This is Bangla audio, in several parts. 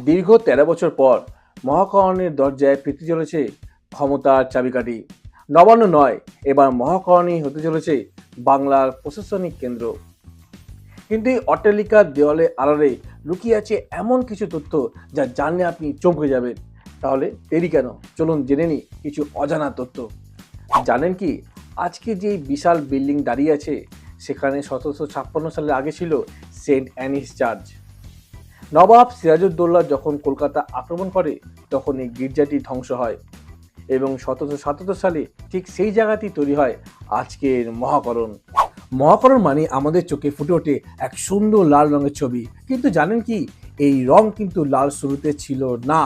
দীর্ঘ ১৩ বছর পর মহাকরণের দরজায় পেতে চলেছে ক্ষমতার চাবিকাঠি। নবান্ন নয়, এবার মহাকরণই হতে চলেছে বাংলার প্রশাসনিক কেন্দ্র। কিন্তু এই অট্টালিকার দেওয়ালে আড়ালে লুকিয়ে আছে এমন কিছু তথ্য যা জানলে আপনি চমকে যাবেন। তাহলে দেরি কেন, চলুন জেনে নিই কিছু অজানা তথ্য। জানেন কি, আজকে যে বিশাল বিল্ডিং দাঁড়িয়ে আছে সেখানে ১৭৫৬ সালের আগে ছিল সেন্ট অ্যানিস চার্চ। নবাব সিরাজউদ্দৌলা যখন কলকাতা আক্রমণ করে তখন এই গির্জাটি ধ্বংস হয় এবং ১৭৭৭ সালে ঠিক সেই জায়গাটি তৈরি হয় আজকের মহাকরণ। মহাকরণ মানে আমাদের চোখে ফুটে ওঠে এক সুন্দর লাল রঙের ছবি। কিন্তু জানেন কি, এই রং কিন্তু লাল শুরুতে ছিল না।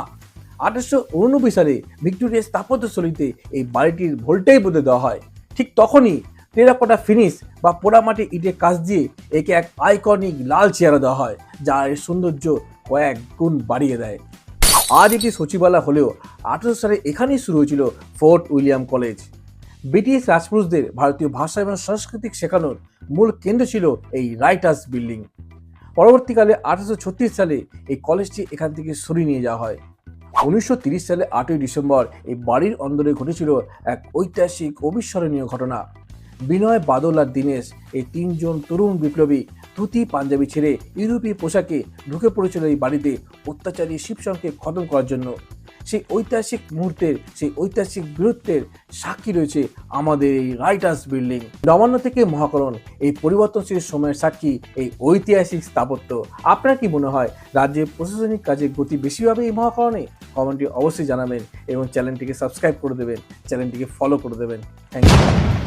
১৮৮৯ সালে ভিক্টোরিয়া স্থাপত্যশৈলীতে এই বাড়িটির ভোল্টেজ বদলে দেওয়া হয়। ঠিক তখনই টেরাকোটা ফিনিশ বা পোড়ামাটি ইটের কাজ দিয়ে একে এক আইকনিক লাল চেহারা দেওয়া হয়, যা এর সৌন্দর্য কয়েক গুণ বাড়িয়ে দেয়। আজ এটি সচিবালয় হলেও ১৮০০ সালে এখানেই শুরু হয়েছিল ফোর্ট উইলিয়াম কলেজ। ব্রিটিশ রাজপুরুষদের ভারতীয় ভাষা এবং সংস্কৃতি শেখানোর মূল কেন্দ্র ছিল এই রাইটার্স বিল্ডিং। পরবর্তীকালে ১৮৩৬ সালে এই কলেজটি এখান থেকে সরিয়ে নিয়ে যাওয়া হয়। ১৯৩০ সালে ৮ই ডিসেম্বর এই বাড়ির অন্দরে ঘটেছিল এক ঐতিহাসিক অবিস্মরণীয় ঘটনা। বিনয়, বাদল আর দীনেশ, এই তিনজন তরুণ বিপ্লবী ধুতি পাঞ্জাবি ছেড়ে ইউরোপীয় পোশাকে ঢুকে পড়েছিল এই বাড়িতে অত্যাচারী শিবশংকে খতম করার জন্য। সেই ঐতিহাসিক মুহূর্তের, সেই ঐতিহাসিক বীরত্বের সাক্ষী রয়েছে আমাদের এই রাইটার্স বিল্ডিং। নবান্ন থেকে মহাকরণ, এই পরিবর্তনশীল সময়ের সাক্ষী এই ঐতিহাসিক স্থাপত্য। আপনার কি মনে হয়, রাজ্যের প্রশাসনিক কাজের গতি বেশি হবে এই মহাকরণে? কমেন্টে অবশ্যই জানাবেন এবং চ্যানেলটিকে সাবস্ক্রাইব করে দেবেন, চ্যানেলটিকে ফলো করে দেবেন। Thank you.